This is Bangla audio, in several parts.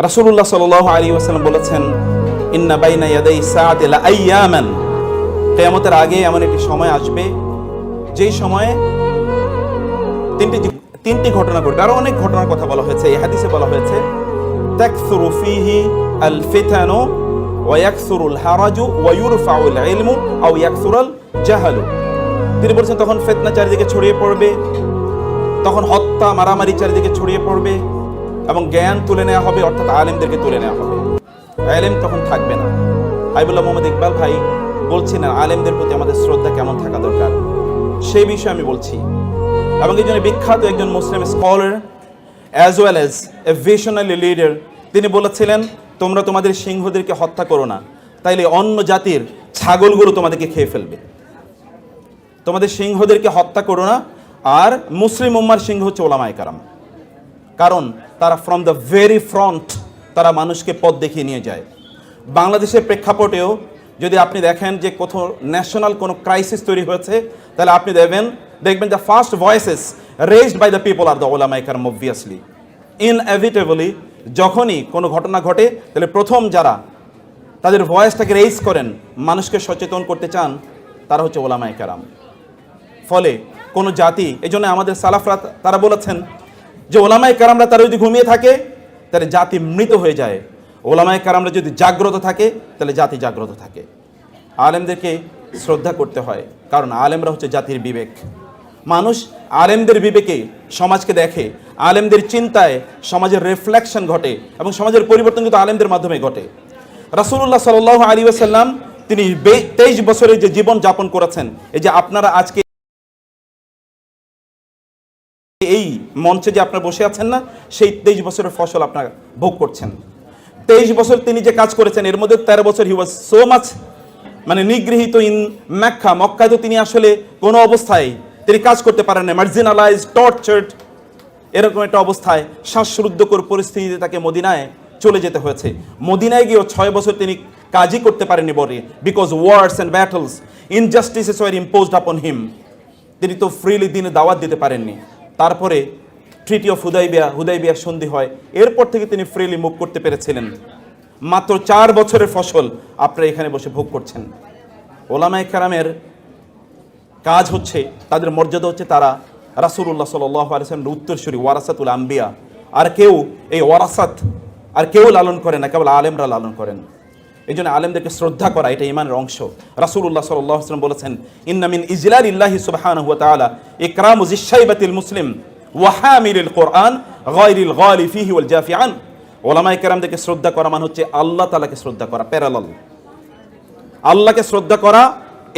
রাসূলুল্লাহ সাল্লাল্লাহু আলাইহি ওয়াসাল্লাম বলেছেন, ইন্না বাইনা ইয়াদাই সাআতি লা আইয়ামান, কিয়ামতের আগে এমন একটি সময় আসবে যেই সময়ে তিনটি ঘটনা ঘটবে। আরো অনেক ঘটনার কথা বলা হয়েছে, এই হাদিসে বলা হয়েছে তাকসুরু ফিহি আল ফিতানু ওয়া ইয়াকসুরুল হারাজু ওয়া ইউরফাউল ইলমু আও ইয়াকসুরুল জাহালু। তিনি বলেছেন তখন ফিতনা চারিদিকে ছড়িয়ে পড়বে, তখন হত্যা মারামারি চারিদিকে ছড়িয়ে পড়বে এবং জ্ঞান তুলে নেওয়া হবে, অর্থাৎ আলেমদেরকে তুলে নেওয়া হবে, আলেম তখন থাকবে না। হাবিবুল্লাহ মোহাম্মদ ইকবাল ভাই বলছেন আলেমদের প্রতি আমাদের শ্রদ্ধা কেমন থাকা দরকার, সেই বিষয়ে আমি বলছি। এবং এই জন্য বিখ্যাত একজন Muslim scholar as well as a visionary leader, তিনি বলেছিলেন তোমরা তোমাদের সিংহদেরকে হত্যা করো না, তাইলে অন্য জাতির ছাগলগুলো তোমাদেরকে খেয়ে ফেলবে। তোমাদের সিংহদেরকে হত্যা করো না। আর মুসলিম উম্মার সিংহ হচ্ছে ওলামায়ে কেরাম, কারণ তারা ফ্রম দ্য ভেরি ফ্রন্ট তারা মানুষকে পথ দেখিয়ে নিয়ে যায়। বাংলাদেশের প্রেক্ষাপটেও যদি আপনি দেখেন যে কোথাও ন্যাশনাল কোনো ক্রাইসিস তৈরি হয়েছে, তাহলে আপনি দেখবেন the first voices raised by the people আর দ্য ওলামায়ে কেরাম। অবভিয়াসলি ইনএভিটেবলি যখনই কোনো ঘটনা ঘটে, তাহলে প্রথম যারা তাদের ভয়েসটাকে রেজ করেন, মানুষকে সচেতন করতে চান, তারা হচ্ছে ওলামায়ে কেরাম। ফলে কোনো জাতি, এই জন্য আমাদের সালাফরা তারা বলেছেন যে ওলামায়ে কেরামরা তারা যদি ঘুমিয়ে থাকে তাহলে জাতি মৃত হয়ে যায়, ওলামায়ে কেরামরা যদি জাগ্রত থাকে তাহলে জাতি জাগ্রত থাকে। আলেমদেরকে শ্রদ্ধা করতে হয়, কারণ আলেমরা হচ্ছে জাতির বিবেক। মানুষ আলেমদের বিবেকে সমাজকে দেখে, আলেমদের চিন্তায় সমাজের রিফ্লেকশন ঘটে এবং সমাজের পরিবর্তন কিন্তু আলেমদের মাধ্যমে ঘটে। রাসূলুল্লাহ সাল্লাল্লাহু আলাইহি ওয়াসাল্লাম তিনি 23 বছরের যে জীবন যাপন করেছেন, এই যে আপনারা আজকে এই মঞ্চে যে আপনারা বসে আছেন না, সেই 23 বছরের ফসল আপনারা ভোগ করছেন। 23 বছর তিনি যে কাজ করেছেন, এর মধ্যে 13 বছর হি ওয়াজ সো মাচ নিগৃহীত ইন মক্কা। মক্কায় তো তিনি আসলে কোনো অবস্থায় তিনি কাজ করতে পারেন না, মার্জিনালাইজ, টর্চার্ড, এরকম একটা অবস্থায় শ্বাসরুদ্ধকর পরিস্থিতিতে তাকে মদিনায় চলে যেতে হয়েছে। মদিনায় গিয়েও 6 বছর তিনি কাজই করতে পারেননি বলে, because wars and battles, injustices were imposed upon him. তিনি তো ফ্রিলি দিনে দাওয়াত দিতে পারেননি। তারপরে ট্রিটি অফ হুদাইবিয়ার সন্ধি হয়, এরপর থেকে তিনি ফ্রিলি মুভ করতে পেরেছিলেন। মাত্র 4 বছরের ফসল আপনারা এখানে বসে ভোগ করছেন। ওলামায়ে কেরামের কাজ হচ্ছে, তাদের মর্যাদা হচ্ছে তারা রাসূলুল্লাহ সাল্লাল্লাহু আলাইহি ওয়াসাল্লামের উত্তরসূরি, ওয়ারাসাতুল আম্বিয়া। আর কেউ এই ওয়ারাসাত আর কেউ লালন করে না, কেবল আলেমরা লালন করেন। এই জন্য আলেমদেরকে শ্রদ্ধা করা এটা ঈমানের অংশ। রাসূলুল্লাহ সাল্লাল্লাহু আলাইহি ওয়াসাল্লাম বলেছেন, ইন্না মিন ইজলালিল্লাহি সুবহানাহু ওয়া তাআলা ইকরামু যিশাইবাতিল মুসলিম ওয়া হামিলিল কুরআন গায়রিল গালি ফিহি ওয়াল জাফিআন। ওলামায়ে কেরামদেরকে শ্রদ্ধা করা মানে হচ্ছে আল্লাহ তাআলাকে শ্রদ্ধা করা, প্যারালাল। আল্লাহকে শ্রদ্ধা করা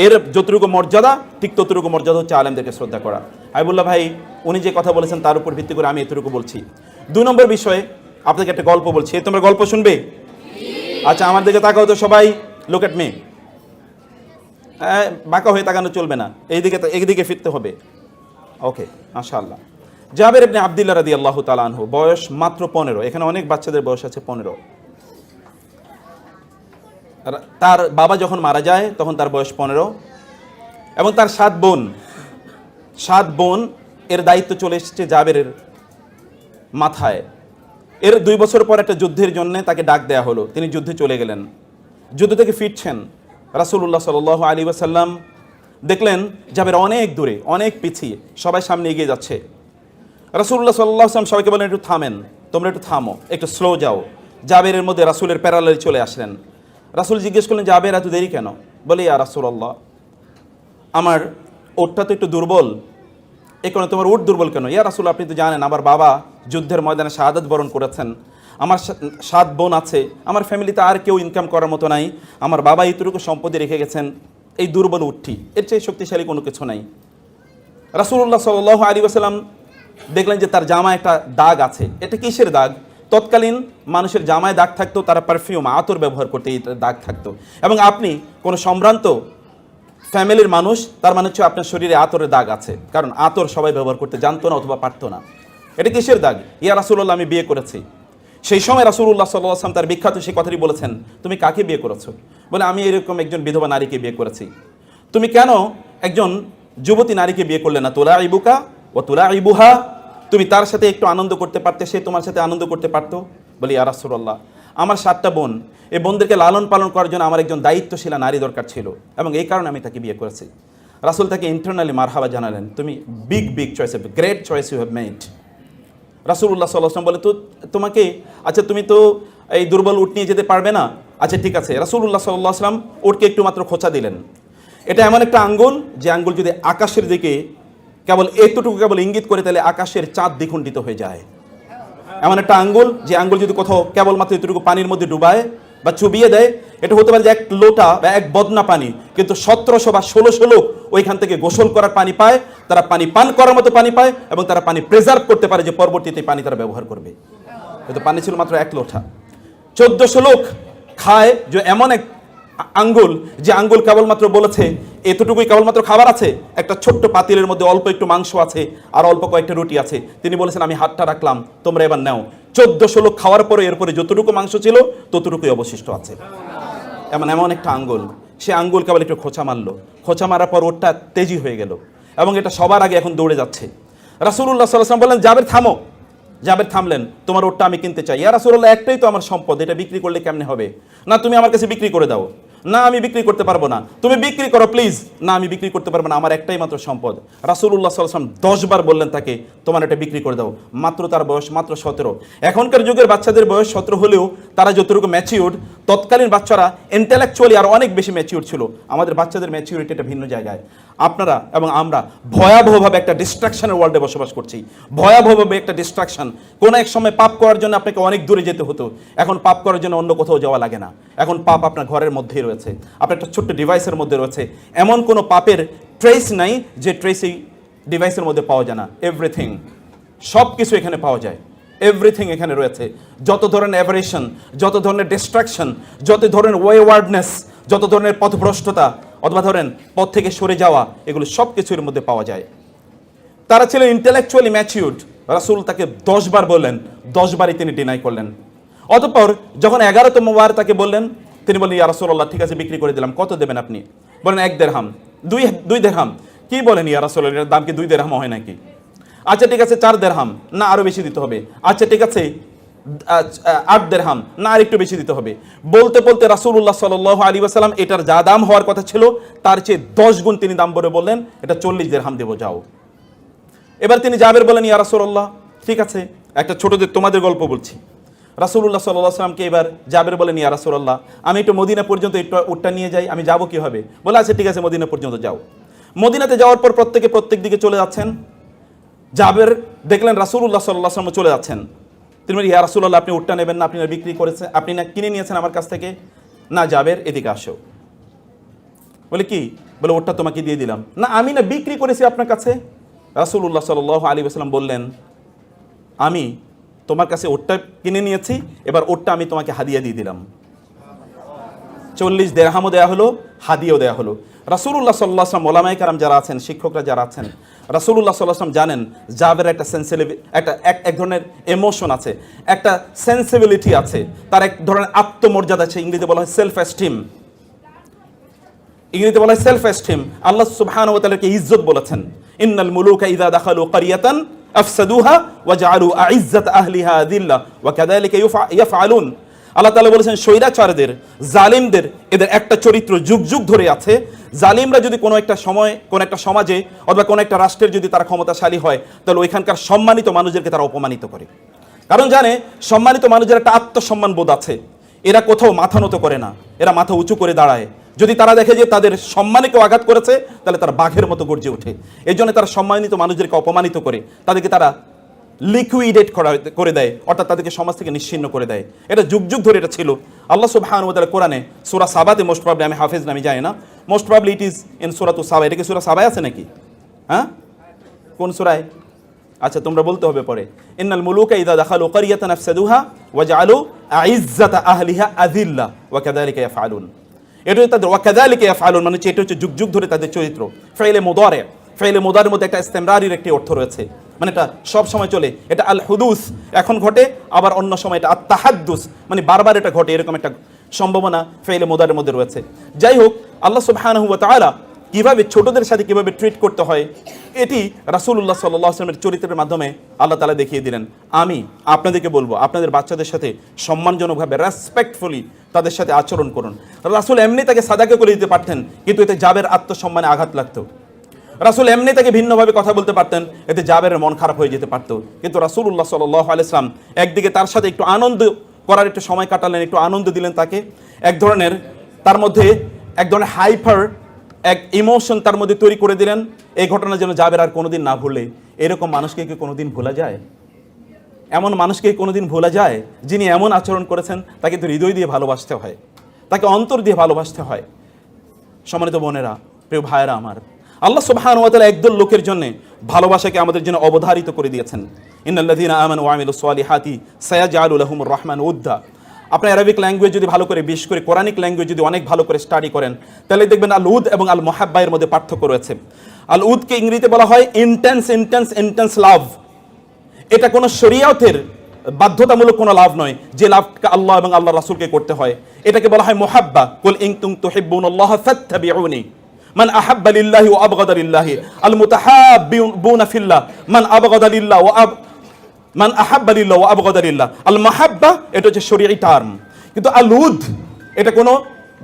এর যতটুকু মর্যাদা, ঠিক ততটুকু মর্যাদা হচ্ছে আলেমদেরকে শ্রদ্ধা করা। হাবিবুল্লাহ ভাই উনি যে কথা বলেছেন তার উপর ভিত্তি করে আমি এতটুকু বলছি। 2 নম্বর বিষয়ে আপনাকে একটা গল্প বলছি, তোমরা গল্প শুনবে? আচ্ছা, আমার দিকে তাকাও তো সবাই, লুক এট মি। বাঁকা হয়ে তাকানো চলবে না, এইদিকে ফিরতে হবে। ওকে, মাশাআল্লাহ। জাবের ইবনে আব্দুল্লাহ রাদিয়াল্লাহু তাআলা আনহু, বয়স মাত্র 15। এখানে অনেক বাচ্চাদের বয়স আছে 15। তার বাবা যখন মারা যায় তখন তার বয়স 15 এবং তার 7 বোন এর দায়িত্ব চলে এসেছে জাবেরের মাথায়। এর 2 বছর পর একটা যুদ্ধের জন্য তাকে ডাক দেয়া হলো, তিনি যুদ্ধে চলে গেলেন। যুদ্ধ থেকে ফিরছেন, রাসূলুল্লাহ সাল্লাল্লাহু আলাইহি ওয়াসাল্লাম দেখলেন জাবের অনেক দূরে, অনেক পিছিয়ে, সবাই সামনে এগিয়ে যাচ্ছে। রাসূলুল্লাহ সাল্লাল্লাহু আলাইহি ওয়াসাল্লাম সবাইকে বলেন, একটু থামেন, তোমরা একটু থামো, একটু স্লো যাও। জাবেরের মধ্যে রাসূলের প্যারালালে চলে আসলেন। রাসূল জিজ্ঞেস করলেন, জাবের এত দেরি কেন? বলে, ইয়া রাসূলুল্লাহ, আমার ওটটা তো একটু দুর্বল। এই কারণে তোমার উট দুর্বল কেন? ইয়া রাসূল, আপনি তো জানেন আমার বাবা যুদ্ধের ময়দানে শাহাদাত বরণ করেছেন, আমার 7 বোন আছে, আমার ফ্যামিলিতে আর কেউ ইনকাম করার মতো নাই, আমার বাবা এইটুকু সম্পত্তি রেখে গেছেন, এই দুর্বল উটটি, এর চেয়ে শক্তিশালী কোনো কিছু নাই। রাসূলুল্লাহ সাল্লাল্লাহু আলাইহি ওয়াসাল্লাম দেখলেন যে তার জামায় একটা দাগ আছে। এটা কিসের দাগ? তৎকালীন মানুষের জামায় দাগ থাকতো, তারা পারফিউম, আতর ব্যবহার করতে এই দাগ থাকতো। এবং আপনি কোনো সম্ভ্রান্ত ফ্যামিলির মানুষ, তার মানে হচ্ছে আপনার শরীরে আতরের দাগ আছে, কারণ আতর সবাই ব্যবহার করতে জানতো না অথবা পারতো না। এটা কিসের দাগ? ইয়া রাসূলুল্লাহ, আমি বিয়ে করেছি। সেই সময় রাসূলুল্লাহ সাল্লাল্লাহু আলাইহি ওয়াসাল্লাম তার বিখ্যাত সেই কথাটি বলেছেন, তুমি কাকে বিয়ে করেছো? বলে, আমি এরকম একজন বিধবা নারীকে বিয়ে করেছি। তুমি কেন একজন যুবতী নারীকে বিয়ে করলে না? তুলাইবুকা ওয়া তুলাইবুহা, তুমি তার সাথে একটু আনন্দ করতে পারতে, সে তোমার সাথে আনন্দ করতে পারতো। বলি ইয়া রাসূলুল্লাহ, আমার 7টা বোন, এই বোনদেরকে লালন পালন করার জন্য আমার একজন দায়িত্বশীলা নারী দরকার ছিল এবং এই কারণে আমি তাকে বিয়ে করেছি। রাসূল তাকে ইন্টারনালি মারহাবা জানালেন, তুমি big choice, great choice you have made. রাসূলুল্লাহ সাল্লাল্লাহু আলাইহি ওয়াসাল্লাম বলে, তো তোমাকে, আচ্ছা তুমি তো এই দুর্বল উট নিয়ে যেতে পারবে না, আচ্ছা ঠিক আছে। রাসূলুল্লাহ সাল্লাল্লাহু আলাইহি ওয়াসাল্লাম উটকে একটু মাত্র খোঁচা দিলেন। এটা এমন একটা আঙ্গুল, যে আঙ্গুল যদি আকাশের দিকে কেবল এতটুকু কেবল ইঙ্গিত করে, তাহলে আকাশের চাঁদ দ্বিখণ্ডিত হয়ে যায়। এমন একটা আঙ্গুল, যে আঙ্গুল যদি কোথাও কেবলমাত্র এতটুকু পানির মধ্যে ডুবায় বা চুবিয়ে দেয়, এটা হতে পারে যে এক লোটা বা এক বদনা পানি, কিন্তু 1700 বা 1600 লোক ওইখান থেকে গোসল করার পানি পায়, তারা পানি পান করার মতো পানি পায় এবং তারা পানি প্রিজার্ভ করতে পারে, যে পরবর্তীতে পানি তারা ব্যবহার করবে। কিন্তু পানি ছিল মাত্র এক লোটা। 1400 লোক খায় যে এমন এক আঙ্গুল, যে আঙ্গুল কেবলমাত্র বলেছে এতটুকুই কেবলমাত্র খাবার আছে, একটা ছোট্ট পাতিলের মধ্যে অল্প একটু মাংস আছে আর অল্প কয়েকটা রুটি আছে। তিনি বলেছেন আমি হাতটা রাখলাম, তোমরা এবার নাও। 1400 লোক খাওয়ার পরে এরপরে যতটুকু মাংস ছিল ততটুকুই অবশিষ্ট আছে। এমন একটা আঙ্গুল, সে আঙ্গুল কেবল একটু খোঁচা মারলো, খোঁচা মারার পর ওটা তেজি হয়ে গেল এবং এটা সবার আগে এখন দৌড়ে যাচ্ছে। রাসূলুল্লাহ সাল্লাল্লাহু আলাইহি ওয়াসাল্লাম বললেন, জাবের থামো। জাবের থামলেন, তোমার ওটটা আমি কিনতে চাই। ইয়া রাসূলুল্লাহ, একটাই তো আমার সম্পদ, এটা বিক্রি করলে কেমনে হবে? না তুমি আমার কাছে বিক্রি করে দাও। না আমি বিক্রি করতে পারবো না, তুমি বিক্রি করো প্লিজ। না আমি বিক্রি করতে পারবো না, আমার একটাই মাত্র সম্পদ। রাসূলুল্লাহ সাল্লাল্লাহু আলাইহি ওয়াসাল্লাম 10 বার বললেন তাকে, তোমার এটা বিক্রি করে দাও। মাত্র তার বয়স মাত্র 17। এখনকার যুগের বাচ্চাদের বয়স 17 হলেও তারা যতটুকু ম্যাচিউরড, তৎকালীন বাচ্চারা ইন্টেলেকচুয়ালি আর অনেক বেশি ম্যাচিউর ছিল। আমাদের বাচ্চাদের ম্যাচিউরিটি একটা ভিন্ন জায়গায়। আপনারা এবং আমরা ভয়াবহভাবে একটা ডিস্ট্রাকশনের ওয়ার্ল্ডে বসবাস করছি, ভয়াবহভাবে একটা ডিস্ট্রাকশন। কোনো এক সময় পাপ করার জন্য আপনাকে অনেক দূরে যেতে হতো, এখন পাপ করার জন্য অন্য কোথাও যাওয়া লাগে না। এখন পাপ আপনার ঘরের মধ্যেই রয়েছে, আপনার একটা ছোট্ট ডিভাইসের মধ্যে রয়েছে। এমন কোনো পাপের ট্রেস নাই যে ট্রেস এই ডিভাইসের মধ্যে পাওয়া যায় না। এভরিথিং, সব কিছু এখানে পাওয়া যায়, এভরিথিং এখানে রয়েছে। যত ধরনের অ্যাভারেশন, যত ধরনের ডিস্ট্রাকশন, যত ধরনের ওয়েওয়ার্ডনেস, যত ধরনের পথভ্রষ্টতা অথবা ধরেন পথ থেকে সরে যাওয়া, এগুলো সব কিছুর মধ্যে পাওয়া যায়। তারা ছিলেন ইন্টেলেকচুয়ালি ম্যাচিউরড। রাসূল তাকে 10 বার বললেন, 10 বারই তিনি ডিনাই করলেন। অতঃপর যখন 11তম বার তাকে বললেন, তিনি বললেন ইয়া রাসূলুল্লাহ, ঠিক আছে বিক্রি করে দিলাম, কত দেবেন আপনি? বলেন 1 দিরহাম। 2 দিরহাম। কি বলেন ইয়া রাসূলুল্লাহ, এর দাম কি 2 দিরহাম হয় নাকি? আচ্ছা ঠিক আছে 4 দিরহাম। না আরো বেশি দিতে হবে। আচ্ছা ঠিক আছে 8 দিরহাম। না আর একটু বেশি দিতে হবে। বলতে বলতে রাসূলুল্লাহ সাল্লাল্লাহু আলাইহি ওয়াসাল্লাম এটার যা দাম হওয়ার কথা ছিল তার চেয়ে 10 গুণ তিনি দাম বলে বললেন, এটা 40 দিরহাম দেবো, যাও। এবার তিনি জাবের বলেন, ইয়া রাসূলুল্লাহ, ঠিক আছে, একটা ছোটদের তোমাদের গল্প বলছি। রাসূলুল্লাহ সাল্লাল্লাহু আলাইহি ওয়াসাল্লামকে এবার জাবের বলেন, ইয়া রাসূলুল্লাহ, আমি একটু মদিনা পর্যন্ত একটু উটটা নিয়ে যাই, আমি যাবো কিভাবে? বলে আচ্ছা ঠিক আছে মদিনা পর্যন্ত যাও। মদিনাতে যাওয়ার পর প্রত্যেক দিকে চলে যাচ্ছেন। জাবের দেখলেন রাসূলুল্লাহ সাল্লাল্লাহু আলাইহি ওয়াসাল্লাম চলে যাচ্ছেন। তিনি বলেন, ইয়া রাসূলুল্লাহ, আপনি উটটা নেবেন না? আপনি না বিক্রি করেছেন, আপনি না কিনে নিয়েছেন আমার কাছ থেকে? না জাবের, এদিকে আসো। বলে কি? বলে ওটটা তোমাকে দিয়ে দিলাম। না আমি না বিক্রি করেছি আপনার কাছে। রাসূলুল্লাহ সাল্লাল্লাহু আলাইহি ওয়াসাল্লাম বললেন, আমি তোমার কাছে ওটটা কিনে নিয়েছি, এবার ওটটা আমি তোমাকে হাদিয়া দিয়ে দিলাম। 40 দিরহামও দেয়া হলো, হাদিয়াও দেয়া হলো। রাসূলুল্লাহ সাল্লাল্লাহু আলাইহি ওয়াসাল্লাম, ওলামায়ে কেরাম যারা আছেন, শিক্ষকরা যারা আছেন, রাসূলুল্লাহ সাল্লাল্লাহু আলাইহি ওয়াসাল্লাম জানেন জাবের একটা এক ধরনের ইমোশন আছে, একটা সেন্সিবিলিটি আছে, তার এক ধরনের আত্মমর্যাদা আছে। ইংরেজিতে বলা হয় সেলফ এস্টিম। ইংরেজিতে বলা হয় সেলফ এস্টিম। আল্লাহ সুবহানাহু ওয়া তাআলাকে ইজ্জত বলেছেন, ইন্নাল মুলুকা ইযা দাখালু ক্বরিয়াতান আফসাদুহা ওয়া জাআলু আইজ্জাত আহলিহা আযিল্লা ওয়া কাযালিকা ইয়াফআলুন। আল্লাহ তাআলা বলেছেন, স্বৈরাচারদের, জালিমদের, এদের একটা চরিত্র যুগ যুগ ধরে আছে। জালিমরা যদি কোনো একটা সময়, কোনো একটা সমাজে অথবা কোনো একটা রাষ্ট্রের যদি তারা ক্ষমতাশালী হয়, তাহলে ওইখানকার সম্মানিত মানুষদেরকে তারা অপমানিত করে। কারণ জানে সম্মানিত মানুষের একটা আত্মসম্মান বোধ আছে, এরা কোথাও মাথা নত করে না, এরা মাথা উঁচু করে দাঁড়ায়। যদি তারা দেখে যে তাদের সম্মানে কেউ আঘাত করেছে, তাহলে তারা বাঘের মতো গর্জে ওঠে। এই জন্য তারা সম্মানিত মানুষদেরকে অপমানিত করে, তাদেরকে তারা লিকুইডেট করে দেয়, অর্থাৎ তাদেরকে সমাজ থেকে নিশ্চিহ্ন করে দেয়। এটা যুগ যুগ ধরে এটা ছিল। আল্লাহ সুবহানাহু ওয়া তাআলা কোরআনে সূরা সাবাতে, মোস্ট প্রবাবলি, আমি হাফেজ না, আমি জানি না, most probably it is in সূরাতুস সাবা। এটা কি সূরা সাবায় আছে নাকি? হ্যাঁ, কোন সূরায়? আচ্ছা তোমরা বলতে হবে পরে। ইন্নাল মুলুকা ইযা দাখালু ক্বরিয়াতান আফসাদুহা ওয়া জাআলু আইজ্জাতা আহলিহা আযিল্লা ওয়া কাযালিকা ইয়াফআলুন। এটা তাদের ওয়া কাযালিকা ইয়াফআলুন মানে এটা হচ্ছে যুগ যুগ ধরে তাদের চরিত্র। ফাইলে মুদারি, ফাইলে মুদারির মধ্যে একটা ইস্তেমরারির একটি অর্থ রয়েছে, মানে এটা সব সময় চলে। এটা আল হুদুস, এখন ঘটে, আবার অন্য সময় এটা আত তাহাদ্দুস, মানে বারবার এটা ঘটে, এরকম একটা সম্ভাবনা ফাইলে মুদারির মধ্যে রয়েছে। যাই হোক, আল্লাহ সুবহানাহু ওয়া তাআলা কিভাবে ছোটদের সাথে কিভাবে ট্রিট করতে হয়, এটি রাসূলুল্লাহ সাল্লাল্লাহু আলাইহি ওয়াসাল্লামের চরিত্রের মাধ্যমে আল্লাহ তাআলা দেখিয়ে দিলেন। আমি আপনাদেরকে বলবো, আপনাদের বাচ্চাদের সাথে সম্মানজনকভাবে রেসপেক্টফুলি তাদের সাথে আচরণ করুন। রাসূল এমনি তাকে সাদাকে করে দিতে পারতেন, কিন্তু এতে জাবের আত্মসম্মানে আঘাত লাগতো। রাসূল এমনি তাকে ভিন্নভাবে কথা বলতে পারতেন, এতে জাবেরের মন খারাপ হয়ে যেতে পারতো। কিন্তু রাসূলুল্লাহ সাল্লাল্লাহু আলাইহি ওয়াসাল্লাম একদিকে তার সাথে একটু আনন্দ করার একটু সময় কাটালেন, একটু আনন্দ দিলেন তাকে, এক ধরনের তার মধ্যে এক ধরনের হাইপার এক ইমোশন তার মধ্যে তৈরি করে দিলেন। এই ঘটনা যেন জাবের আর কোনোদিন না ভুলে। এরকম মানুষকে কি কোনোদিন ভোলা যায়? এমন মানুষকে কোনোদিন ভোলা যায় যিনি এমন আচরণ করেছেন? তাকে তো হৃদয় দিয়ে ভালোবাসতে হয়, তাকে অন্তর দিয়ে ভালোবাসতে হয়। সম্মানিত বোনেরা, প্রিয় ভাইয়েরা আমার, আল্লাহ সুবহানাহু ওয়া তাআলা একদল লোকের জন্য ভালোবাসাকে আমাদের জন্য অবধারিত করে দিয়েছেন। ইন্নাল্লাযীনা আমানু ওয়া আমিলুস সালিহাতি সায়াজআলু লাহুমুর রাহমানু উদ্দা। আপনি অ্যারাবিক ল্যাঙ্গুয়েজ যদি ভালো করে, বিশেষ করে কোরআনিক ল্যাঙ্গুয়েজ যদি অনেক ভালো করে স্টাডি করেন, তাহলে দেখবেন আল উদ এবং আল মুহাব্বা এর মধ্যে পার্থক্য রয়েছে। আল উদকে ইংরেজিতে বলা হয় ইন্টেন্স লাভ। এটা কোনো শরীয়তের বাধ্যতামূলক কোনো লাভ নয়, যে লাভটা আল্লাহ এবং আল্লাহর রাসূলকে করতে হয়। এটাকে বলা হয় মুহাব্বা। কুল ইন কুনতুম তুহিব্বুনাল্লাহ ফাত্তাবিউনি মান আহাব্বা লিল্লাহি ওয়া আবগাদা লিল্লাহি আল মুতাহাব্বিউনা ফিল্লাহ মান আবগাদা লিল্লাহ ওয়া মান আহাব্বা লিল্লাহ ওয়া আবগাদা লিল্লাহ। আল মাহাব্বা এটা হচ্ছে শরীয়ী টার্ম, কিন্তু আল উদ এটা কোনো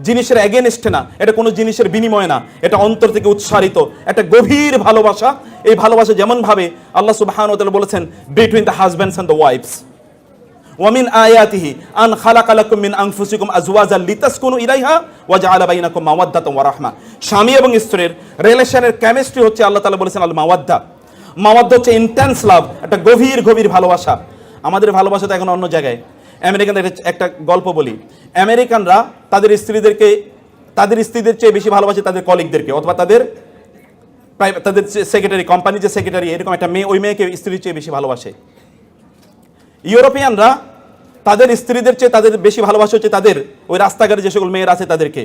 জিনিসের এগেনস্টে না, এটা কোনো জিনিসের বিনিময় না, এটা অন্তর থেকে উৎসারিত একটা গভীর ভালোবাসা। এই ভালোবাসা যেমন ভাবে আল্লাহ সুবহানাহু ওয়া তাআলা বলেছেন between the husbands and the wives, ওয়া মিন আয়াতিহি আন খালাকা লাকুম মিন আনফুসিকুম আজওয়াজান লিতাসকুনু ইলাইহা ওয়া জাআলা বাইনাকুম মাওয়াদ্দাতান ওয়া রাহমা। স্বামী এবং স্ত্রীর রিলেশনের কেমিস্ট্রি হচ্ছে আল্লাহ তাআলা বলেছেন আল মাওয়াদ্দা। মাওয়াদ্দা হচ্ছে ইন্টেন্স লাভ, একটা গভীর গভীর ভালোবাসা। আমাদের ভালোবাসা তো এখন অন্য জায়গায়। আমেরিকানদের একটা গল্প বলি। আমেরিকানরা তাদের স্ত্রীদের চেয়ে বেশি ভালোবাসে তাদের কলিগদেরকে, অথবা তাদের সেক্রেটারি, কোম্পানির যে সেক্রেটারি, এরকম একটা মেয়ে, ওই মেয়েকে স্ত্রীর চেয়ে বেশি ভালোবাসে। ইউরোপিয়ানরা তাদের স্ত্রীদের চেয়ে তাদের বেশি ভালোবাসা হচ্ছে তাদের ওই রাস্তাঘাটে যে সকল মেয়েরা আছে তাদেরকে।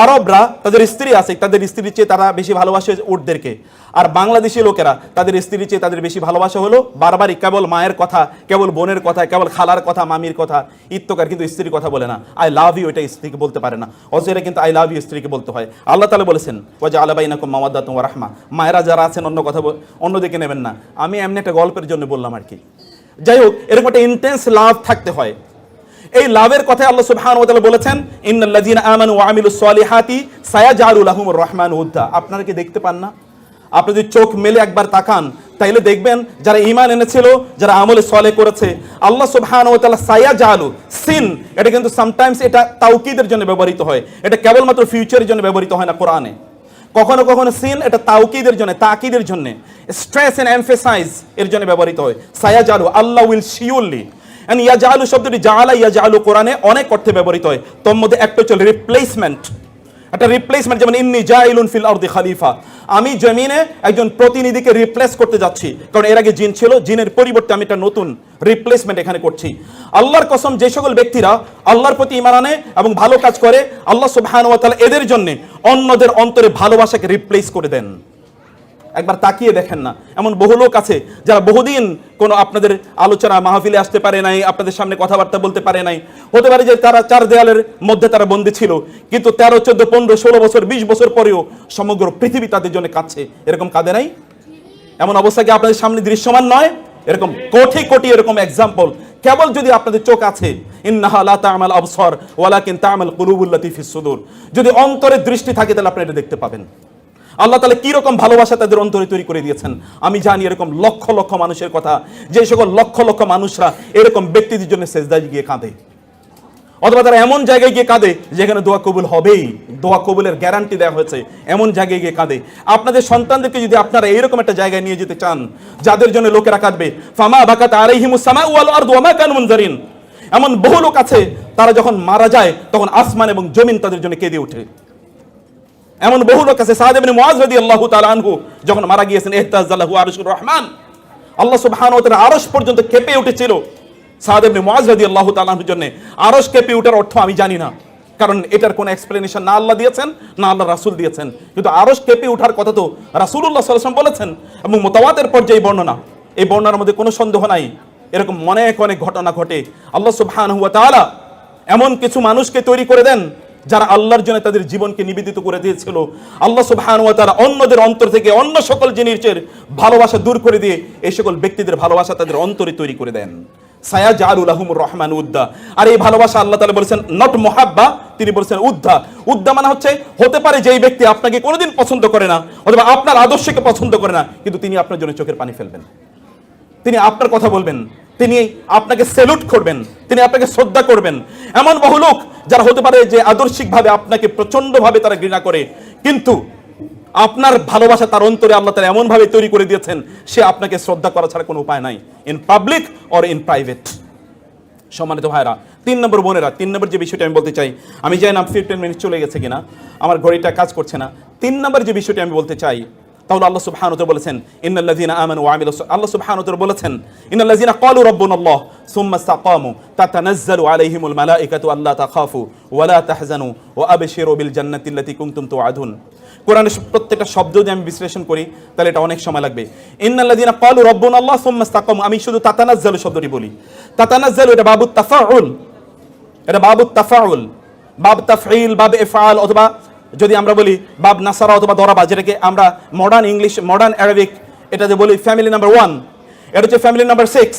আরবরা তাদের স্ত্রী আছে, তাদের স্ত্রীর চেয়ে তারা বেশি ভালোবাসে উটদেরকে। আর বাংলাদেশি লোকেরা তাদের স্ত্রীর চেয়ে তাদের বেশি ভালোবাসা হলো বারবারই কেবল মায়ের কথা, কেবল বোনের কথা, কেবল খালার কথা, মামির কথা, ইত্তকার, কিন্তু স্ত্রীর কথা বলে না। আই লাভ ইউ এটা স্ত্রীকে বলতে পারে না, অথচ এটা কিন্তু আই লাভ ইউ স্ত্রীকে বলতে হয়। আল্লাহ তাআলা বলেছেন ওয়া জাআলা বাইনাকুম মাওয়াদ্দাতান ওয়া রাহমা। মায়েরা যারা আছেন অন্য কথা অন্যদিকে নেবেন না, আমি এমনি একটা গল্পের জন্য বললাম আর কি। যাই হোক, এরকম একটা ইন্টেন্স লাভ থাকতে হয়। এই লাভের কথা আল্লাহ সুবহানাহু ওয়া তাআলা বলেছেন ইন্নাল্লাযীনা আমানু ওয়া আমিলুস সালিহাতি সায়াজআলু লাহুমুর রাহমানু উদ্দা। আপনারা কি দেখতে পান না? আপনি যদি চোখ মেলে একবার তাকান, তাইলে দেখবেন যারা ঈমান এনেছিল, যারা আমলে সালেহ করেছে, আল্লাহ সুবহানাহু ওয়া তাআলা সায়াজআলু, সিন এটা কিন্তু সামটাইমস এটা তাওকীদের জন্য ব্যবহৃত হয়, এটা কেবলমাত্র ফিউচারের জন্য ব্যবহৃত হয় না কোরআনে। কখনো কখনো সিন এটা তাওকীদের জন্য, তাকিদের জন্য, স্ট্রেস এন্ড এমফাসাইজ এর জন্য ব্যবহৃত হয়। সায়াজআলু, আল্লাহ উইল শিওরলি। এন্ড ইয়াজআলু শব্দটি জাআলা ইয়াজআলু কোরআনে অনেক অর্থে ব্যবহৃত হয়। তোর মধ্যে একটা হচ্ছে রিপ্লেসমেন্ট, একটা রিপ্লেসমেন্ট। যেমন ইন্নী জাইলুন ফিল আরদি খলিফা, আমি জমিনে একজন প্রতিনিধিকে রিপ্লেস করতে যাচ্ছি, কারণ এর আগে জিন ছিল, জিনের পরিবর্তে আমি একটা নতুন রিপ্লেসমেন্ট এখানে করছি। আল্লাহর কসম, যে সকল ব্যক্তিরা আল্লাহর প্রতি ঈমান আনে এবং ভালো কাজ করে, আল্লাহ সুবহানাহু ওয়া তাআলা এদের জন্য অন্যদের অন্তরে ভালোবাসাকে রিপ্লেস করে দেন। একবার তাকিয়ে দেখেন না, এমন বহু লোক আছে যারা বহুদিন কোনো আপনাদের আলোচনা মাহফিলে আসতে পারে নাই, আপনাদের সামনে কথাবার্তা বলতে পারে নাই। হতে পারে যে তারা চার দেয়ালের মধ্যে তারা বন্দী ছিল, কিন্তু 13, 14, 15, 16 বছর, 20 বছর পরেও সমগ্র পৃথিবী তাদের জন্য কাঁদছে। এরকম কাঁদে নাই? এমন অবস্থা কি আপনাদের সামনে দৃশ্যমান নয়? এরকম কোটি কোটি এরকম এক্সাম্পল কেবল যদি আপনাদের চোখ আছে। ইন্নাহা লা তা'মাল আবসার ওয়ালাকিন তা'মাল কুলুবুল্লাতী ফিস সুদূর। যদি অন্তরের দৃষ্টি থাকে তাহলে আপনি এটা দেখতে পাবেন। আল্লাহ তাআলা কি রকম ভালোবাসা তাদের অন্তরে তৈরি করে দিয়েছেন। আমি জানি এরকম লক্ষ লক্ষ মানুষের কথা, যে সকল লক্ষ লক্ষ মানুষরা এরকম ব্যক্তিদের জন্য সেজদায় গিয়ে কাঁদে, অথবা তারা এমন জায়গায় গিয়ে কাঁদে যেখানে দোয়া কবুল হবেই, দোয়া কবুলের গ্যারান্টি দেওয়া হয়েছে, এমন জায়গায় গিয়ে কাঁদে। আপনাদের সন্তানদেরকে যদি আপনারা এইরকম একটা জায়গায় নিয়ে যেতে চান যাদের জন্য লোকেরা কাঁদবে, ফামা বাকাত আলাইহিমুস সামাউ ওয়াল আরদু ওয়া মা কানু মুনজারিন, এমন বহু লোক আছে তারা যখন মারা যায় তখন আসমান এবং জমিন তাদের জন্য কেঁদে ওঠে। এমন বহু লোক আছে, সাদ ইবনে মুআয রাদিয়াল্লাহু তাআলা আনহু যখন মারা গিয়েছেন, ইহতাযাল্লাহু আরশুর রহমান, আল্লাহ সুবহানাহু ওয়া তাআলা আরশ পর্যন্ত কেঁপে উঠেছিল সাদ ইবনে মুআয রাদিয়াল্লাহু তাআলা আনহুর জন্য। আরশ কেঁপে ওঠার অর্থ আমি জানি না, কারণ এটার কোনো এক্সপ্লেনেশন না আল্লাহ দিয়েছেন না আল্লাহ রাসূল দিয়েছেন, কিন্তু আরশ কেঁপে ওঠার কথা তো রাসূলুল্লাহ সাল্লাল্লাহু আলাইহি ওয়াসাল্লাম বলেছেন, এবং মুতাওয়াতির পর্যায়ে বর্ণনা। এই বর্ণনার মধ্যে কোনো সন্দেহ নাই, এরকম অনেক অনেক ঘটনা ঘটে। আল্লাহ সুবহানাহু ওয়া তাআলা এমন কিছু মানুষকে তৈরি করে দেন যারা আল্লাহর জন্য তাদের জীবনকে নিবেদিত করে দিয়েছিল, আল্লাহ সুবহানাহু ওয়া তাআলা অন্যদের অন্তর থেকে অন্য সকল জিনিসের ভালোবাসা দূর করে দিয়ে এই সকল ব্যক্তিদের ভালোবাসা তাদের অন্তরে তৈরি করে দেন। সায়াজআলু লাহুমুর রহমান উদ্দা। আর এই ভালোবাসা আল্লাহ তাআলা বলেছেন নট মুহাব্বা, তিনি বলেছেন উদ্দা। উদ্দা মানে হচ্ছে, হতে পারে যে এই ব্যক্তি আপনাকে কোনোদিন পছন্দ করে না অথবা আপনার আদর্শকে পছন্দ করে না, কিন্তু তিনি আপনার জন্য চোখের পানি ফেলবেন, তিনি আপনার কথা বলবেন, তিনি আপনাকে স্যালুট করবেন, তিনি আপনাকে শ্রদ্ধা করবেন। এমন বহু লোক যারা হতে পারে যে আদর্শিকভাবে আপনাকে প্রচন্ডভাবে তারা ঘৃণা করে, কিন্তু আপনার ভালোবাসা তার অন্তরে আল্লাহ তাআলা এমন ভাবে তৈরি করে দিয়েছেন, সে আপনাকে শ্রদ্ধা করা ছাড়া কোনো উপায় নাই, in public or in private. সম্মানিত ভাইরা, 3 নম্বর বোনেরা, 3 নম্বর যে বিষয়টা আমি বলতে চাই, আমি জানি না 15 মিনিট চলে গেছে কিনা, আমার ঘড়িটা কাজ করছে না। 3 নম্বর যে বিষয়টা আমি বলতে চাই, তাহলে আল্লাহ সুবহানাহু ওয়া তাআলা বলেছেন ইন্নাল্লাযীনা আমানু ওয়া আমিলুস, আল্লাহ সুবহানাহু ওয়া তাআলা বলেছেন ইন্নাল্লাযীনা ক্বালু রাব্বুনাল্লাহ সুম্মা ইসতাকামু তাতানাজ্জালু আলাইহিমুল মালায়েকাতু আল্লা তাখাফু ওয়া লা তাহজানু ওয়া আবশিরু বিল জান্নাতি আল্লাতী কুনতুম তুআদুন। কোরআনের প্রত্যেকটা শব্দ যদি আমি বিশ্লেষণ করি তাহলে এটা অনেক সময় লাগবে। ইন্নাল্লাযীনা ক্বালু রাব্বুনাল্লাহ সুম্মা ইসতাকামু, আমি শুধু তাতানাজ্জালু শব্দটি বলি। তাতানাজ্জালু এটা বাবুত তাফাউল, এটা বাবুত তাফাউল, বাব তাফঈল, বাব ইফআল, অথবা যদি আমরা বলি বাব নাসারা অথবা দরাবা, যেটাকে আমরা মডার্ন ইংলিশ, মডার্ন আরবিক এটাতে বলি ফ্যামিলি নাম্বার 1, এটা হচ্ছে ফ্যামিলি নাম্বার 6।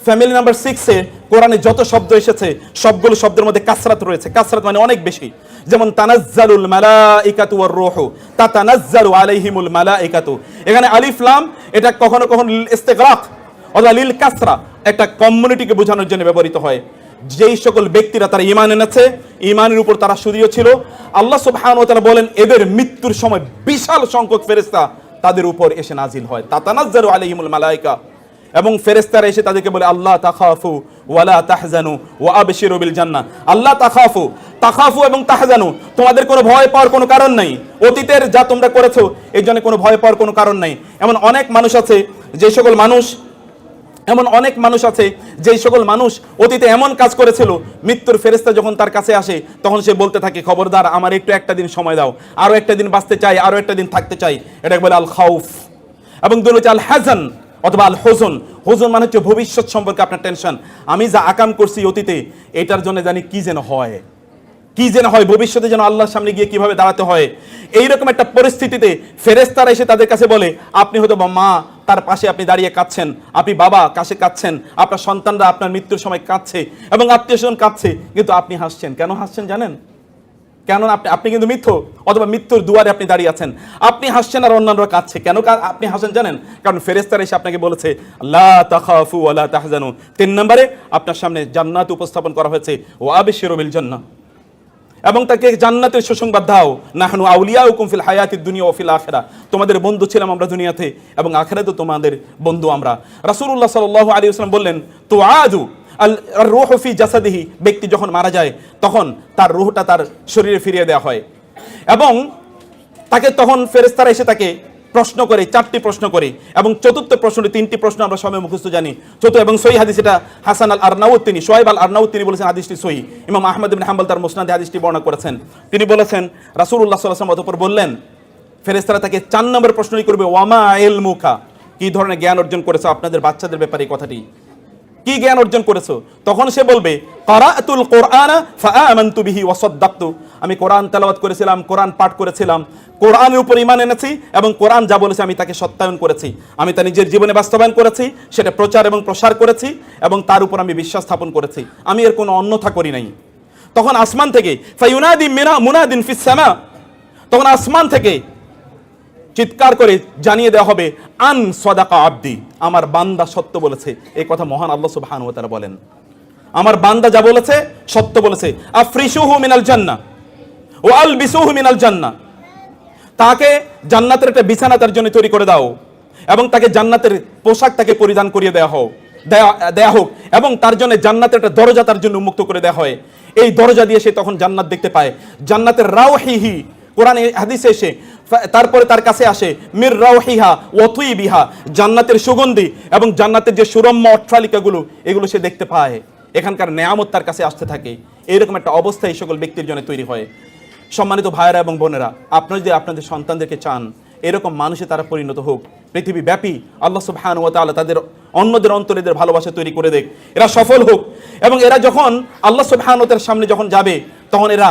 ফ্যামিলি নাম্বার 6-এ কোরআনে যত শব্দ এসেছে সবগুলো শব্দের মধ্যে কাসরাত রয়েছে। কাসরাত মানে অনেক বেশি, যেমন তানাজ্জালুল মালাইকাতু ওয়ার রূহু, তাতানাজ্জালু আলাইহিমুল মালাইকাতু। এখানে আলিফ লাম এটা কখনো কখনো লিল ইস্তিগরাক অথবা লিল কাসরা, একটা কমিউনিটিকে বোঝানোর জন্য ব্যবহৃত হয়। যেই সকল ব্যক্তিরা তারা ঈমান এনেছে, ঈমানের উপর তারা শুধুই ছিল, আল্লাহ সুবহানাহু ওয়া তাআলা বলেন এদের মৃত্যুর সময় বিশাল সংখ্যক ফেরেশতা তাদের উপর এসে নাজিল হয়, তাতানাজ্জালু আলাইহিমুল মালাইকা, এবং ফেরেশতারা এসে তাদেরকে বলে আল্লাহ তাখাফু ওয়া লা তাহজানু ওয়া আবশিরু বিল জান্নাহ। আল্লাহ তাখাফু, তাখাফু এবং তাহজানু, তোমাদের কোনো ভয় পাওয়ার কোনো কারণ নাই, অতীতের যা তোমরা করেছো এর জন্য কোনো ভয় পাওয়ার কোনো কারণ নাই। এমন অনেক মানুষ আছে যে সকল মানুষ অতীতে এমন কাজ করেছিল, মৃত্যুর ফেরেশতা যখন তার কাছে আসে তখন সে বলতে থাকে খবরদার আমার একটু একটা দিন সময় দাও, আরো একটা দিন বাঁচতে চাই, আরো একটা দিন থাকতে চাই। এটাকে বলে আল খাউফ। এবং দুই হচ্ছে আল হাজান অথবা আল হুজন। হুজন মানে হচ্ছে ভবিষ্যৎ সম্পর্কে আপনার টেনশন, আমি যা আকাম করছি অতীতে এটার জন্য জানি কি যেন হয়, ভবিষ্যতে যেন আল্লাহর সামনে গিয়ে কিভাবে দাঁড়াতে হয়। এইরকম একটা পরিস্থিতিতে ফেরেশতারা এসে তাদের কাছে বলে, আপনি হয়তো বা মা, তার পাশে আপনি দাঁড়িয়ে কাঁদছেন, আপনি বাবা কাছে কাঁদছেন, আপনার সন্তানরা আপনার মৃত্যুর সময় কাঁদছে এবং আত্মীয়স্বজন কাঁদছে, কিন্তু আপনি হাসছেন। কেন হাসছেন জানেন? কেননা আপনি কিন্তু মৃত্যু অথবা মৃত্যুর দুয়ারে আপনি দাঁড়িয়ে আছেন, আপনি হাসছেন আর অন্যান্যরা কাঁদছে। কেন আপনি হাসেন জানেন? কারণ ফেরেশতারা এসে আপনাকে বলেছে লা তাখাফু ওয়া লা তাহজানু। 3 নম্বরে আপনার সামনে জান্নাত উপস্থাপন করা হয়েছে, ওয়া আবশিরু বিল জান্নাহ, এবং তাকে জান্নাতের সুসংবাদ দাও। নাহনু আউলিয়াউকুম ফিল হায়াতিদ দুনিয়া ওয়া ফিল আখিরাহ, তোমাদের বন্ধু ছিলাম আমরা দুনিয়াতে এবং আখিরাতেও তোমাদের বন্ধু আমরা। রাসূলুল্লাহ সাল্লাল্লাহু আলাইহি ওয়াসাল্লাম বললেন তুআদু আর রূহু ফি জাসাদিহি, ব্যক্তি যখন মারা যায় তখন তার রূহটা তার শরীরে ফিরিয়ে দেওয়া হয়, এবং তাকে তখন ফেরেশতারা এসে তাকে প্রশ্ন করে, 4টি প্রশ্ন করে, এবং চতুর্থ প্রশ্নটি 3টি প্রশ্ন আমরা সবাই মুখস্থ জানি। চতুর্থ এবং সহিহ হাদিস, এটা হাসান আল আরনাউত তিনি, সোহাইব আল আরনাউত তিনি বলেছেন হাদিসটি সহিহ। ইমাম আহমদ ইবনে হাম্বল তার মুসনাদে হাদিসটি বর্ণনা করেছেন। তিনি বলেছেন রাসূলুল্লাহ সাল্লাল্লাহু আলাইহি ওয়াসাল্লাম অতঃপর বললেন, ফেরেশতারা তাকে 4 নম্বর প্রশ্নই করবে, ওয়ামা ইলমুকা, কি ধরনের জ্ঞান অর্জন করেছো আপনাদের বাচ্চাদের ব্যাপারে, এই কথাটি কি জ্ঞান অর্জন করেছো? তখন সে বলবে ক্বারাআতুল কুরআনা ফাআমানতু বিহি ওয়া সাদ্দাকতু, আমি কোরআন তেলাওয়াত করেছিলাম, কোরআন পাঠ করেছিলাম, কোরআনের উপর ঈমান এনেছি এবং কোরআন যা বলেছে আমি তাকে সত্যায়ন করেছি, আমি তা নিজের জীবনে বাস্তবায়ন করেছি, সেটা প্রচার এবং প্রসার করেছি এবং তার উপর আমি বিশ্বাস স্থাপন করেছি, আমি এর কোনো অন্যথা করি নাই। তখন আসমান থেকে ফায়ুনাদি মুনাদিন ফিস সামা, তখন আসমান থেকে চিৎকার করে জানিয়ে দেওয়া হবে আন সাদাকা আবদি, আমার বান্দা সত্য বলেছে। এই কথা মহান আল্লাহ সুবহানাহু ওয়া তাআলা বলেন, আমার বান্দা যা বলেছে সত্য বলেছে। আফরিশুহু মিনাল জান্নাহ ওয়া আলবিসুহু মিনাল জান্নাহ, তাকে জান্নাতের একটা বিছানা তার জন্য তৈরি করে দাও এবং তাকে জান্নাতের পোশাক তাকে পরিধান করিয়ে দেয়া হোক এবং তার জন্য জান্নাতের একটা দরজা তার জন্য উন্মুক্ত করে দেওয়া হয়। এই দরজা দিয়ে সে তখন জান্নাত দেখতে পায়। জান্নাতের রাওহিহি, কোরআনে হাদিসে এসে তারপরে তার কাছে আসে মির রাওহিহা ওয়া তুইবিহা, জান্নাতের সুগন্ধি এবং জান্নাতের যে সুরম্য অট্টালিকাগুলো এগুলো সে দেখতে পায়। এখানকার নেয়ামত তার কাছে আসতে থাকে। এইরকম একটা অবস্থা এই সকল ব্যক্তির জন্য তৈরি হয়। সম্মানিত ভাইয়েরা এবং বোনেরা, আপনারা যদি আপনাদের সন্তানদেরকে চান এরকম মানুষে তারা পরিণত হোক, পৃথিবী ব্যাপী আল্লাহ সুবহানাহু ওয়া তাআলা তাদের অন্যদের অন্তরে এদের ভালোবাসা তৈরি করে দেখ, এরা সফল হোক এবং এরা যখন আল্লাহ সুবহানাহু ওয়া তাআলার সামনে যখন যাবে তখন এরা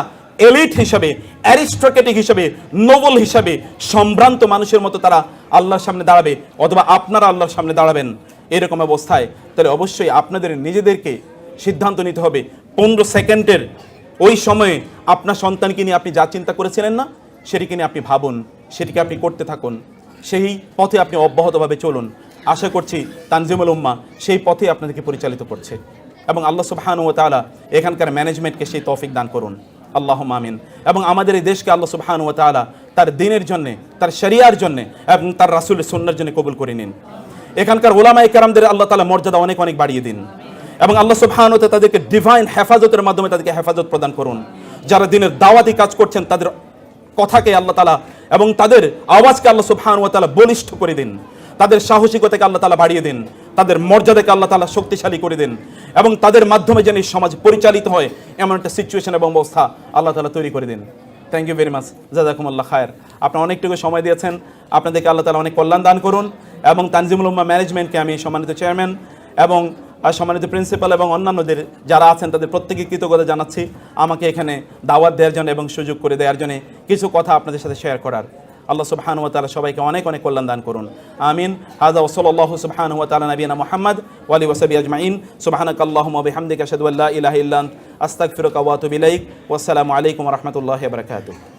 এলিট হিসাবে, অ্যারিস্টোক্রেটিক হিসাবে, নোবেল হিসাবে সম্ভ্রান্ত মানুষের মতো তারা আল্লাহর সামনে দাঁড়াবে, অথবা আপনারা আল্লাহর সামনে দাঁড়াবেন, এরকম অবস্থায় তাহলে অবশ্যই আপনাদের নিজেদেরকে সিদ্ধান্ত নিতে হবে 15 সেকেন্ডের ওই সময়ে আপনার সন্তানকে নিয়ে আপনি যা চিন্তা করেছিলেন না, সেটিকে নিয়ে আপনি ভাবুন, সেটিকে আপনি করতে থাকুন, সেই পথে আপনি অব্যাহতভাবে চলুন। আশা করছি তানজিমুল উম্মাহ সেই পথে আপনাদেরকে পরিচালিত করছে, এবং আল্লাহ সুবহানাহু ওয়া তাআলা এখানকার ম্যানেজমেন্টকে সেই তৌফিক দান করুন, আল্লাহুম্মা আমিন। এবং আমাদের এই দেশকে আল্লাহ সুবহানাহু ওয়া তাআলা তার দ্বীনের জন্যে, তার শরিয়ার জন্যে এবং তার রাসূলের সুন্নাহর জন্য কবুল করে নিন। এখানকার উলামায়ে কেরামদের আল্লাহ তাআলা মর্যাদা অনেক অনেক বাড়িয়ে দিন, এবং আল্লাহ সুবহানাহু ওয়া তাআলা তাদেরকে ডিভাইন হেফাজতের মাধ্যমে তাদেরকে হেফাজত প্রদান করুন। যারা দিনের দাওয়াতি কাজ করছেন তাদের কথাকে আল্লাহ তাআলা এবং তাদের আওয়াজকে আল্লাহ সুবহানাহু ওয়া তাআলা বলিষ্ঠ করে দিন, তাদের সাহসিকতাকে আল্লাহ তাআলা বাড়িয়ে দিন, তাদের মর্যাদাকে আল্লাহ তাআলা শক্তিশালী করে দিন, এবং তাদের মাধ্যমে যেন সমাজ পরিচালিত হয় এমন একটা সিচুয়েশন এবং অবস্থা আল্লাহ তাআলা তৈরি করে দিন। থ্যাংক ইউ ভেরি মাচ, জাযাকুমুল্লাহ খায়ের। আপনারা অনেকটুকু সময় দিয়েছেন, আপনাদেরকে আল্লাহ তাআলা অনেক কল্যাণ দান করুন। এবং তানজিমুল উম্মাহ ম্যানেজমেন্টকে আমি সম্মানিত চেয়ারম্যান এবং সম্মানিত প্রিন্সিপাল এবং অন্যান্যদের যারা আছেন তাদের প্রত্যেকে কৃতজ্ঞতা জানাচ্ছি আমাকে এখানে দাওয়াত দেওয়ার জন্য এবং সুযোগ করে দেওয়ার জন্য কিছু কথা আপনাদের সাথে শেয়ার করার। আল্লাহ সুবহানাহু ওয়া তাআলা সবাইকে অনেক অনেক কল্যাণ দান করুন, আমিন। হাযা ওয়া সাল্লাল্লাহু সুবহানাহু ওয়া তাআলা নবিয়ানা মুহাম্মদ ওয়া আলিহি ওয়া সাহবিহি আজমাইন। সুবহানাকাল্লাহুম্মা ওয়া বিহামদিকা আশহাদু আল্লা ইলাহা ইল্লা আনতা আস্তাগফিরুকা ওয়া আতুবু ইলাইক। ওয়াসসালামু আলাইকুম ওয়া রাহমাতুল্লাহি ওয়া বারাকাতুহু।